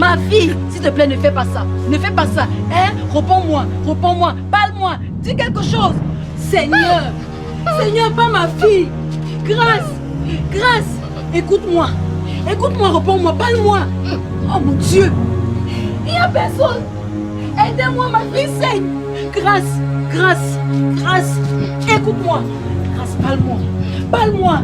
Ma fille, s'il te plaît, ne fais pas ça. Ne fais pas ça. Hein? Réponds-moi, réponds-moi, parle-moi, dis quelque chose. Seigneur, Seigneur, pas ma fille. Grâce, grâce, écoute-moi. Écoute-moi, réponds-moi, parle-moi. Oh mon Dieu, il n'y a personne. Aidez-moi, ma fille saigne. Grâce, grâce, grâce, écoute-moi. Grâce, parle-moi, parle-moi.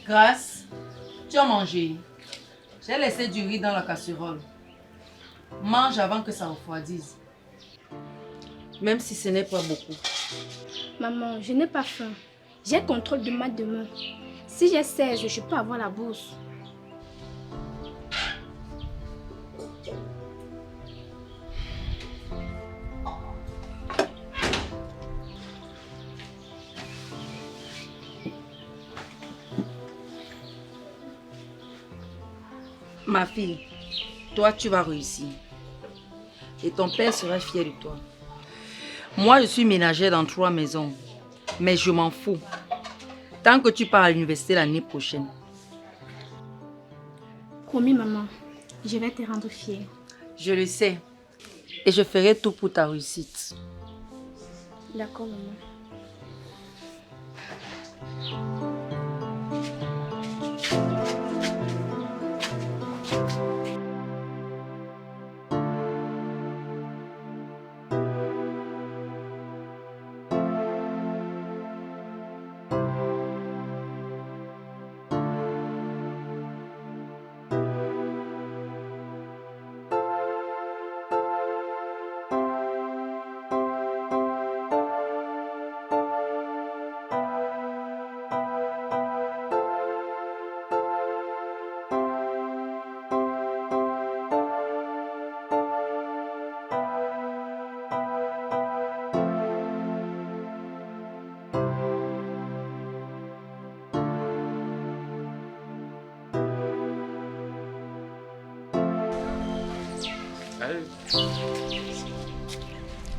Grâce, tu as mangé. J'ai laissé du riz dans la casserole. Mange avant que ça refroidisse. Même si ce n'est pas beaucoup. Maman, je n'ai pas faim. J'ai le contrôle de ma demain. Si j'ai 16, je peux avoir la bourse. Ma fille, toi tu vas réussir. Et ton père sera fier de toi. Moi je suis ménagère dans 3 maisons. Mais je m'en fous. Tant que tu pars à l'université l'année prochaine. Promis, maman, je vais te rendre fière. Je le sais. Et je ferai tout pour ta réussite. D'accord, maman.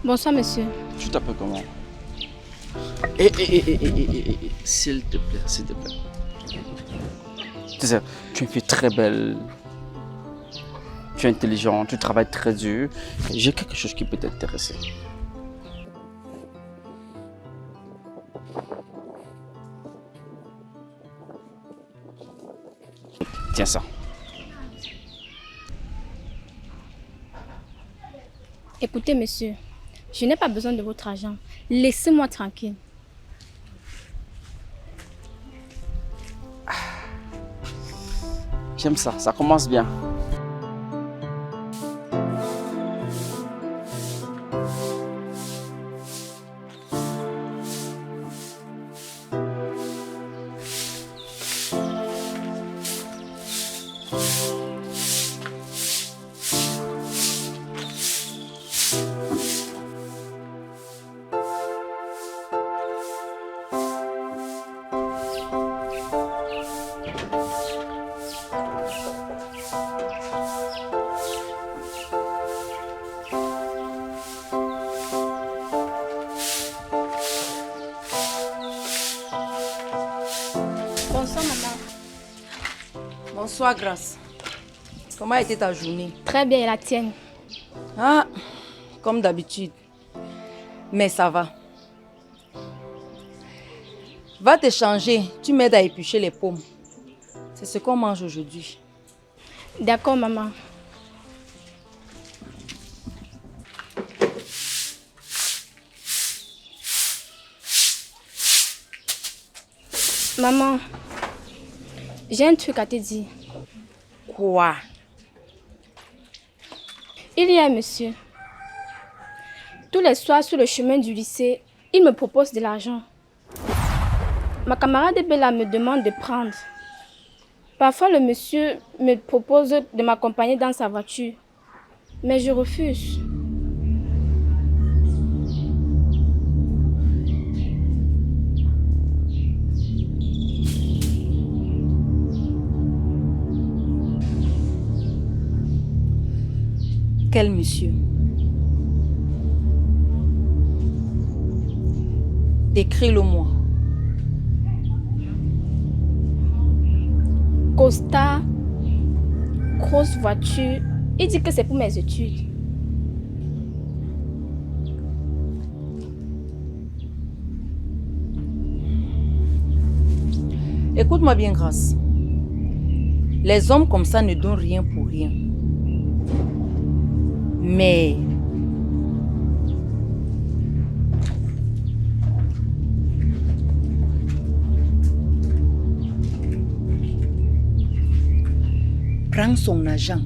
Bonsoir, monsieur. Tu t'appelles comment? S'il te plaît, s'il te plaît. Tu sais, tu es une fille très belle. Tu es intelligent, tu travailles très dur. J'ai quelque chose qui peut t'intéresser. Tiens ça. Écoutez, monsieur, je n'ai pas besoin de votre argent. Laissez-moi tranquille. J'aime ça, ça commence bien. Bonsoir, Grâce. Comment a été ta journée? Très bien, et la tienne? Ah, comme d'habitude. Mais ça va. Va te changer. Tu m'aides à éplucher les pommes. C'est ce qu'on mange aujourd'hui. D'accord, maman. Maman, j'ai un truc à te dire. Quoi? Il y a un monsieur. Tous les soirs sur le chemin du lycée, il me propose de l'argent. Ma camarade Bella me demande de prendre. Parfois, le monsieur me propose de m'accompagner dans sa voiture. Mais je refuse. Quel monsieur? Décris-le-moi. Costa, grosse voiture. Il dit que c'est pour mes études. Écoute-moi bien, Grâce. Les hommes comme ça ne donnent rien pour rien. Mais prends son argent.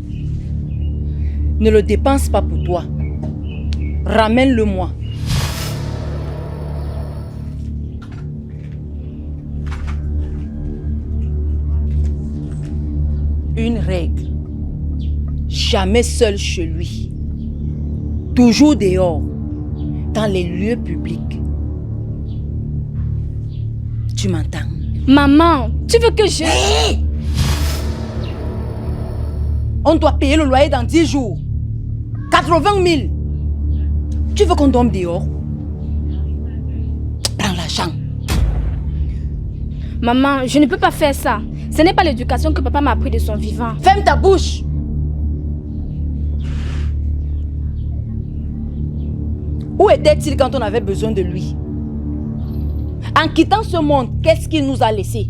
Ne le dépense pas pour toi. Ramène-le-moi. Une règle. Jamais seul chez lui. Toujours dehors. Dans les lieux publics. Tu m'entends? Maman, tu veux que je... Hey! On doit payer le loyer dans 10 jours. 80 000. Tu veux qu'on dorme dehors? Prends l'argent. Maman, je ne peux pas faire ça. Ce n'est pas l'éducation que papa m'a appris de son vivant. Ferme ta bouche. Où était-il quand on avait besoin de lui? En quittant ce monde, qu'est-ce qu'il nous a laissé?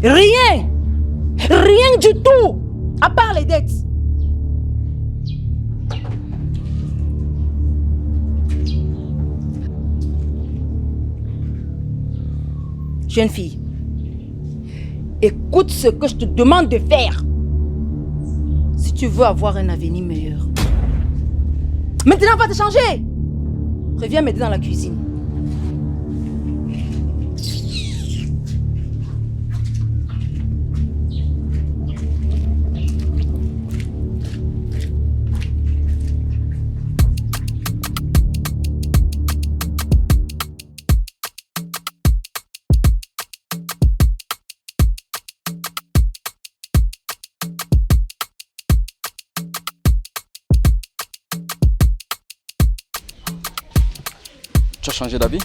Rien. Rien du tout. À part les dettes. Jeune fille, écoute ce que je te demande de faire. Si tu veux avoir un avenir meilleur. Maintenant, va te changer. Reviens m'aider dans la cuisine. Tu as changé d'avis?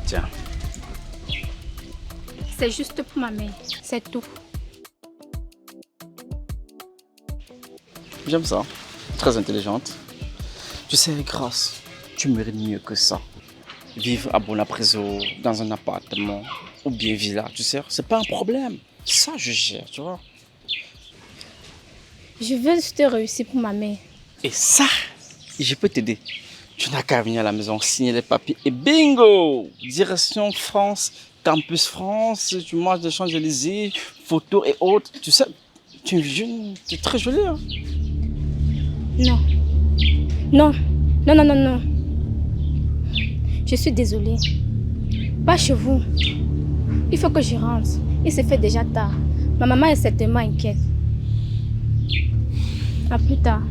Tiens. C'est juste pour ma mère, c'est tout. J'aime ça. Très intelligente. Tu sais, Grâce, tu mérites mieux que ça. Vivre à Bonapreso, dans un appartement, ou bien villa, tu sais, c'est pas un problème. Ça, je gère, tu vois. Je veux juste réussir pour ma mère. Et ça, je peux t'aider. Tu n'as qu'à venir à la maison, signer les papiers et bingo! Direction France, Campus France, tu manges des Champs-Élysées, photos et autres. Tu sais, tu es jeune, tu es très jolie. Hein? Non. Non. Non, non, non, non. Je suis désolée. Pas chez vous. Il faut que je rentre. Il se fait déjà tard. Ma maman est certainement inquiète. À plus tard.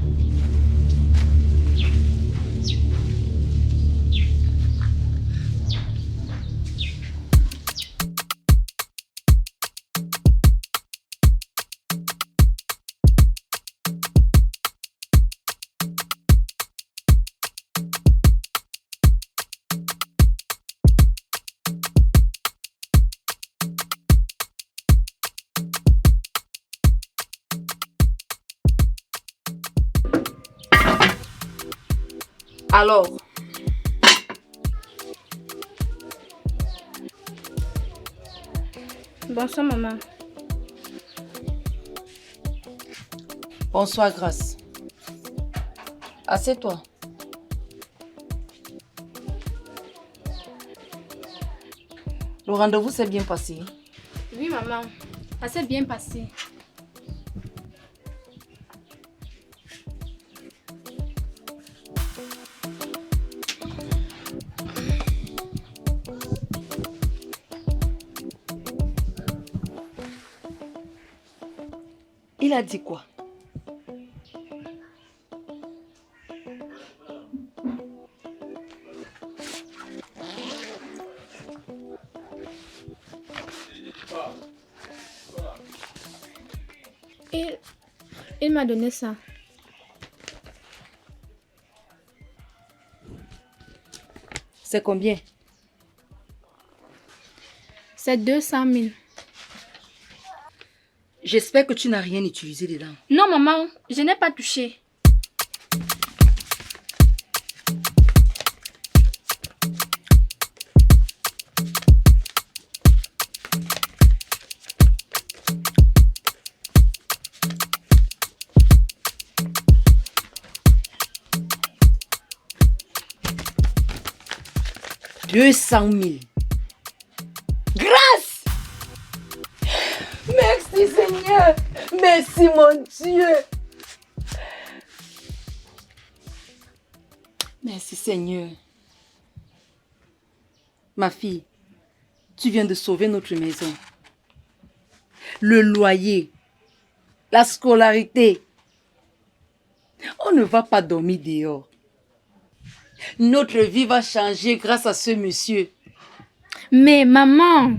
Alors, Bonsoir, maman. bonsoir Grâce. Assieds-toi. Le rendez-vous s'est bien passé. Oui, maman. Ça s'est bien passé. Il a dit quoi? Il m'a donné ça. C'est combien? C'est 200 000. J'espère que tu n'as rien utilisé dedans. Non, maman, je n'ai pas touché. « 200 000. Grâce! Merci Seigneur! Merci mon Dieu! Merci Seigneur. Ma fille, tu viens de sauver notre maison. Le loyer, la scolarité. On ne va pas dormir dehors. Notre vie va changer grâce à ce monsieur. Mais maman...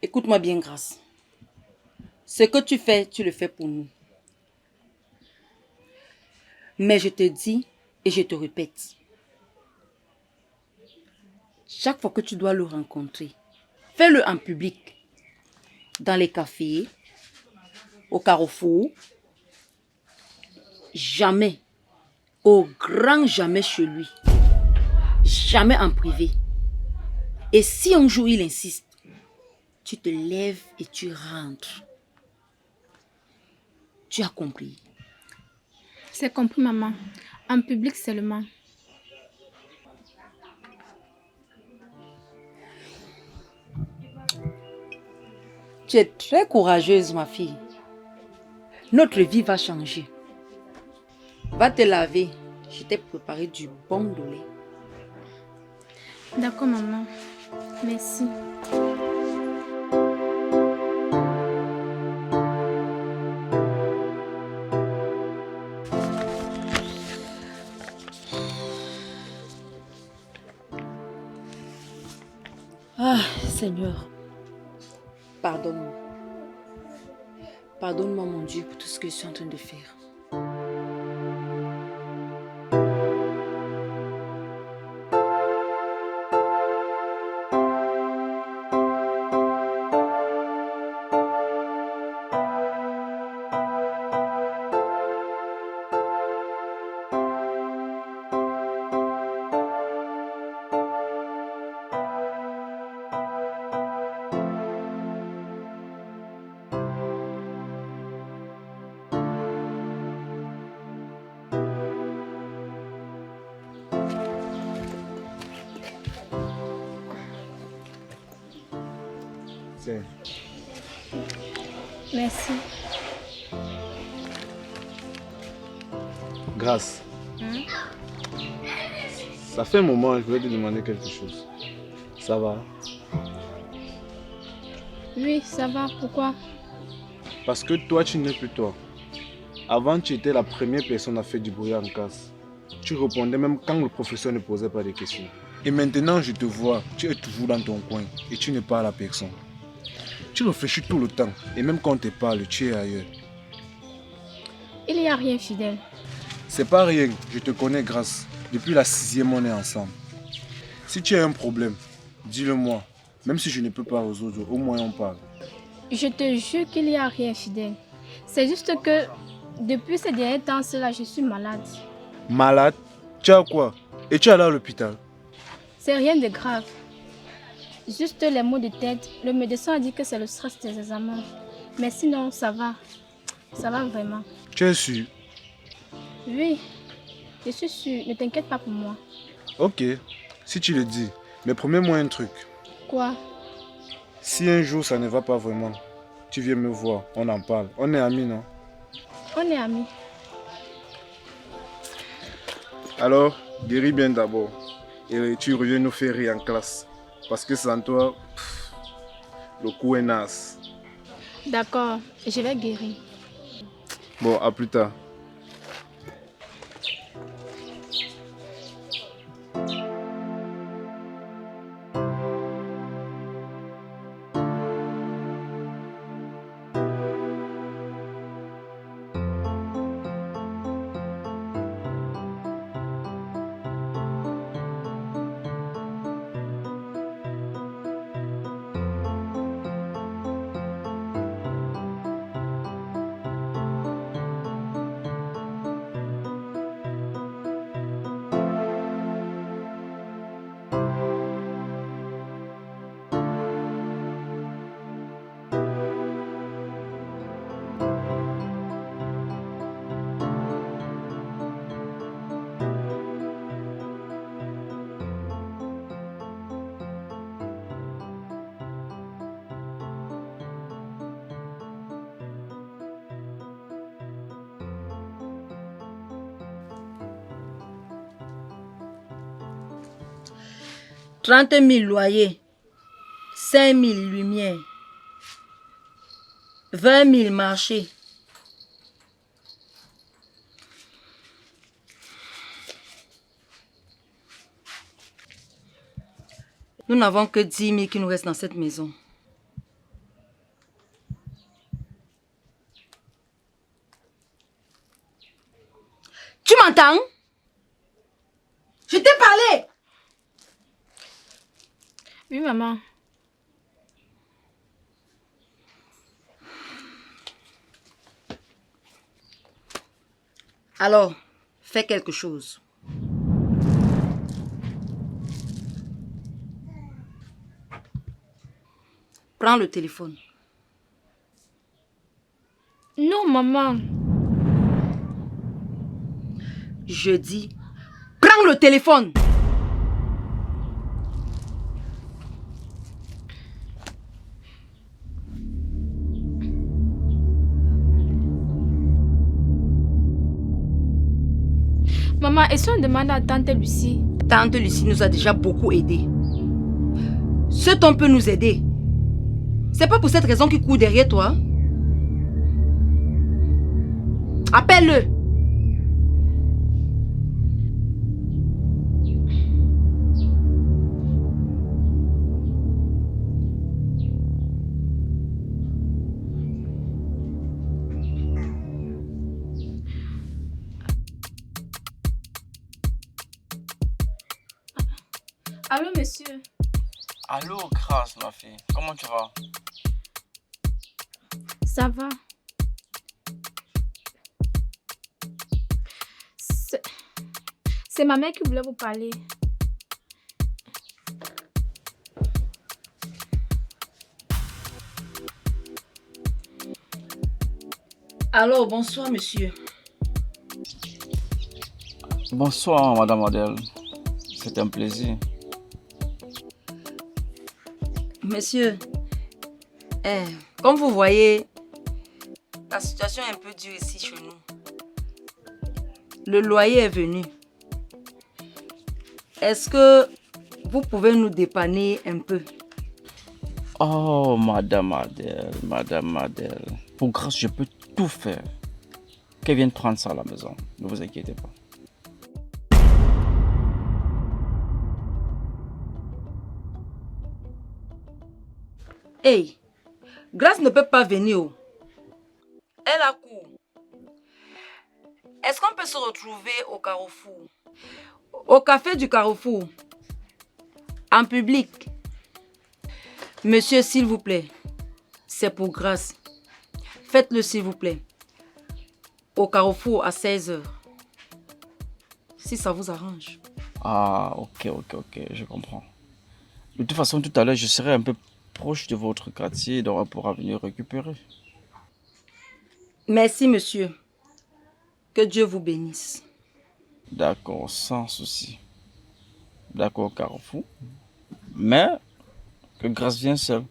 Écoute-moi bien, Grâce. Ce que tu fais, tu le fais pour nous. Mais je te dis et je te répète, chaque fois que tu dois le rencontrer, fais-le en public, dans les cafés, au carrefour, jamais, au grand jamais chez lui, jamais en privé. Et si un jour il insiste, tu te lèves et tu rentres. Tu as compris? C'est compris, maman. En public seulement. Tu es très courageuse, ma fille. Notre vie va changer. Va te laver. Je t'ai préparé du bon lait. D'accord, maman. Merci. Ah, Seigneur, pardonne-moi. Pardonne-moi, mon Dieu, pour tout ce que je suis en train de faire. Tiens. Merci. Grâce. Ça fait un moment, je voulais te demander quelque chose. Ça va? Oui, ça va. Pourquoi? Parce que toi, tu n'es plus toi. Avant, tu étais la première personne à faire du bruit en classe. Tu répondais même quand le professeur ne posait pas de questions. Et maintenant, je te vois, tu es toujours dans ton coin et tu ne parles à personne. Tu réfléchis tout le temps et même quand on te parle, tu es ailleurs. Il n'y a rien, Fidèle. C'est pas rien, je te connais Grâce. Depuis la 6e, on est ensemble. Si tu as un problème, dis-le-moi. Même si je ne peux pas résoudre, au moins on parle. Je te jure qu'il n'y a rien, Fidèle. C'est juste que Depuis ces derniers temps, je suis malade. Malade? Tu as quoi? Et tu es allé à l'hôpital? C'est rien de grave. Juste les maux de tête. Le médecin a dit que c'est le stress des examens. Mais sinon, ça va. Ça va vraiment. Tu es sûr? Oui, je suis sûre. Ne t'inquiète pas pour moi. Ok, si tu le dis. Mais promets-moi un truc. Quoi? Si un jour ça ne va pas vraiment, tu viens me voir, on en parle. On est amis, non? On est amis. Alors, guéris bien d'abord. Et tu reviens nous faire rire en classe. Parce que sans toi, le coup est naze. D'accord, je vais guérir. Bon, à plus tard. Trente mille loyers, 5 000 lumières, 20 000 marchés. Nous n'avons que 10 000 qui nous restent dans cette maison. Tu m'entends? Je t'ai parlé! Oui, maman. Alors, fais quelque chose. Prends le téléphone. Non, maman. Je dis, prends le téléphone. Maman, est-ce qu'on demande à tante Lucie? Tante Lucie nous a déjà beaucoup aidés. Ce ton peut nous aider. C'est pas pour cette raison qu'il court derrière toi. Appelle-le. Allô, monsieur? Allô, Grâce, ma fille. Comment tu vas? Ça va. C'est ma mère qui voulait vous parler. Alors, bonsoir, monsieur. Bonsoir, madame Adèle. C'est un plaisir. Monsieur, comme vous voyez, la situation est un peu dure ici chez nous. Le loyer est venu. Est-ce que vous pouvez nous dépanner un peu? Oh, madame Adèle, madame Adèle. Pour Grâce, je peux tout faire. Qu'elle vienne prendre ça à la maison. Ne vous inquiétez pas. Hey, Grâce ne peut pas venir. Elle a cours. Est-ce qu'on peut se retrouver au Carrefour? Au café du Carrefour? En public? Monsieur, s'il vous plaît. C'est pour Grâce. Faites-le, s'il vous plaît. Au Carrefour à 16h. Si ça vous arrange. Ah, ok, je comprends. De toute façon, tout à l'heure, je serai un peu proche de votre quartier, donc on pourra venir récupérer. Merci, monsieur. Que Dieu vous bénisse. D'accord, sans souci. D'accord, Carrefour. Mais que grâce vienne seule.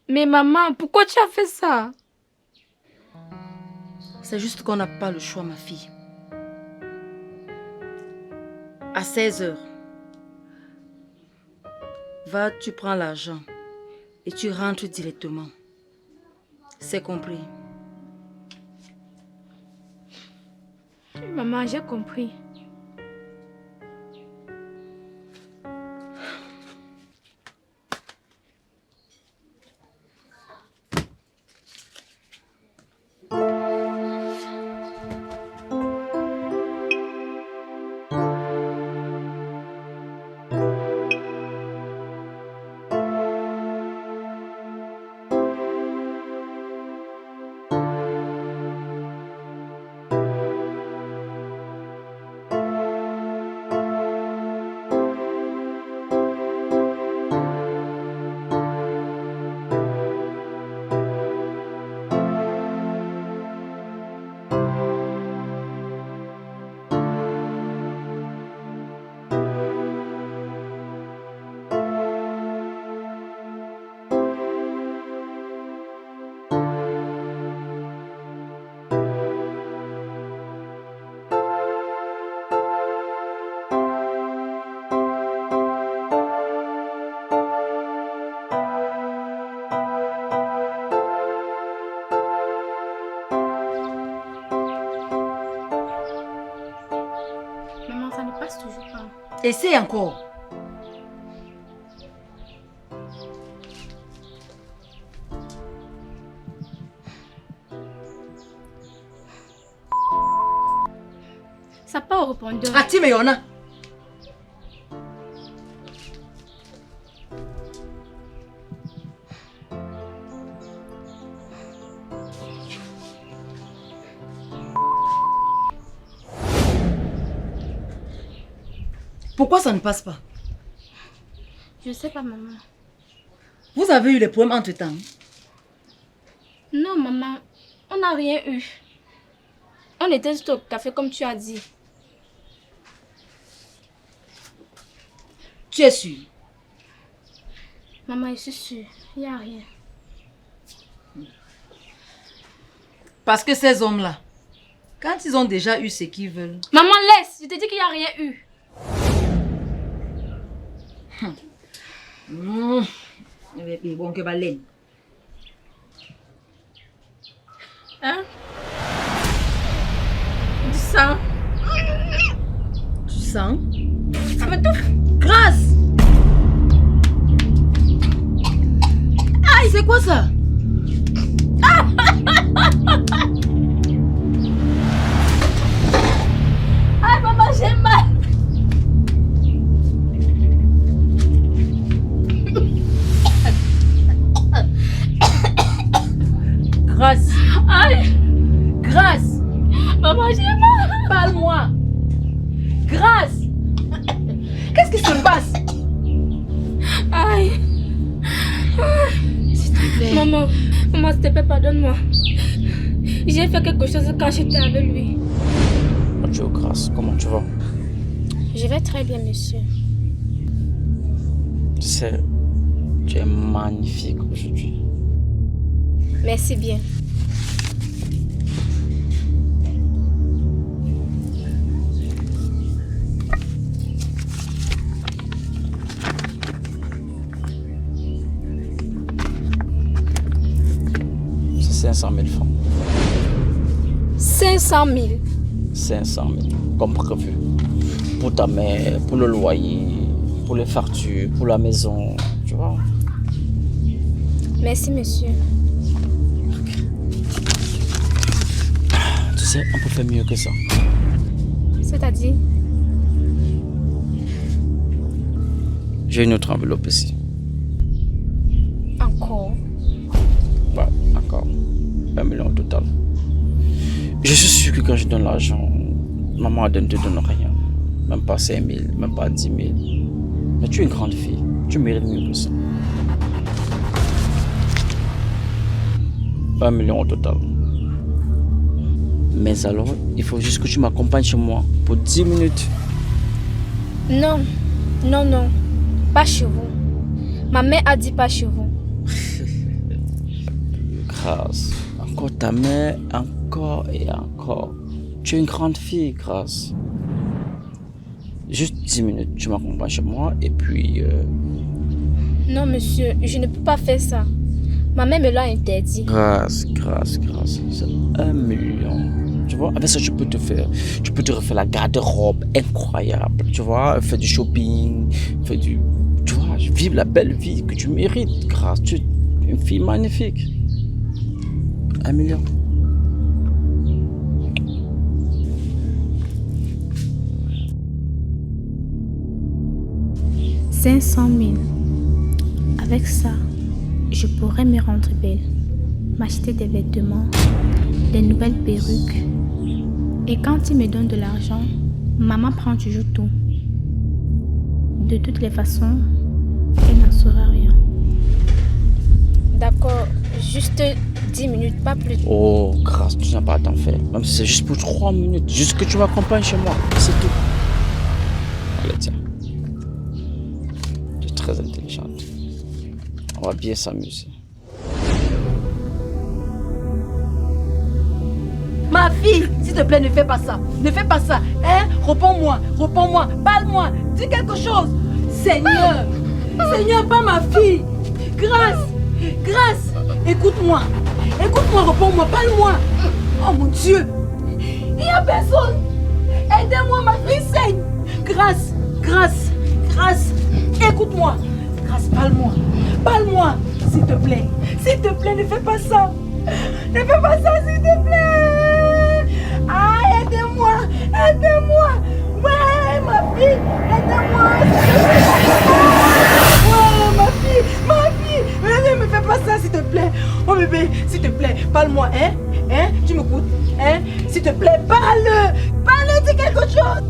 Mais maman, pourquoi tu as fait ça? C'est juste qu'on n'a pas le choix, ma fille. À 16h, va, tu prends l'argent et tu rentres directement. C'est compris. Maman, j'ai compris. Maman, ça ne passe toujours pas. Essaye encore. Ça part au répondeur. Ati mais y'en a. Pourquoi ça ne passe pas? Je sais pas, maman. Vous avez eu les problèmes entre-temps? Non, maman, on n'a rien eu. On était juste au café comme tu as dit. Tu es sûre? Maman, je suis sûre, il n'y a rien. Parce que ces hommes-là, quand ils ont déjà eu ce qu'ils veulent... Maman, laisse, je te dis qu'il n'y a rien eu. Bon, que baleine. Hein? Du sang. Tu sens? Ça me touche. Grâce! Aïe, c'est quoi ça? Aïe, maman, j'ai mal. Grâce! Aïe, Grâce! maman, j'ai mal. Parle-moi! Grâce! Qu'est-ce qui se passe? Aïe. S'il te plaît. Maman, s'il te plaît, pardonne-moi. J'ai fait quelque chose quand j'étais avec lui. Adieu, Grâce, comment tu vas? Je vais très bien, monsieur. Tu sais, tu es magnifique aujourd'hui. Merci bien. C'est 500 000 francs. 500 000. 500 000, comme prévu. Pour ta mère, pour le loyer, pour les factures, pour la maison, tu vois. Merci, monsieur. Tu sais, on peut faire mieux que ça. C'est-à-dire? J'ai une autre enveloppe ici. Encore? Ouais, encore. 1 million au total. Je suis sûr que quand je donne l'argent, maman ne te donne rien. Même pas 5 000, même pas 10 000. Mais tu es une grande fille. Tu mérites mieux que ça. 1 million au total. Mais alors, il faut juste que tu m'accompagnes chez moi pour 10 minutes. Non, non, non. Pas chez vous. Ma mère a dit pas chez vous. Grâce. Encore ta mère, encore et encore. Tu es une grande fille, Grâce. Juste 10 minutes, tu m'accompagnes chez moi et puis... Non, monsieur, je ne peux pas faire ça. Ma mère me l'a interdit. Grâce. C'est 1 million. Tu vois, avec ça, tu peux te refaire la garde-robe incroyable. Tu vois, faire du shopping, tu vois, vivre la belle vie que tu mérites, Grâce. Tu es une fille magnifique. 1 million. « 500 000. Avec ça, je pourrais me rendre belle, m'acheter des vêtements, des nouvelles perruques. Et quand il me donne de l'argent, maman prend toujours tout. De toutes les façons, elle n'en saura rien. » D'accord, juste 10 minutes, pas plus. Oh, Grâce, tu n'as pas à t'en faire. Même si c'est juste pour 3 minutes. Juste que tu m'accompagnes chez moi. C'est tout. Allez, tiens. Tu es très intelligente. On va bien s'amuser. Ma fille, s'il te plaît, ne fais pas ça. Ne fais pas ça. Hein? Réponds-moi. Parle-moi. Dis quelque chose. Seigneur. Seigneur, pas ma fille. Grâce. Écoute-moi, réponds-moi, parle-moi. Oh mon Dieu. Il n'y a personne. Aidez-moi, ma fille saigne. Grâce. Écoute-moi. Grâce, parle-moi. S'il te plaît, ne fais pas ça. Ne fais pas ça, s'il te plaît. Ah, aidez-moi. Ouais, ma fille, aidez-moi. Ouais, ma fille. Ne me fais pas ça, s'il te plaît. Oh bébé, s'il te plaît, parle-moi, hein? Tu m'écoutes, hein? S'il te plaît, parle, dis quelque chose.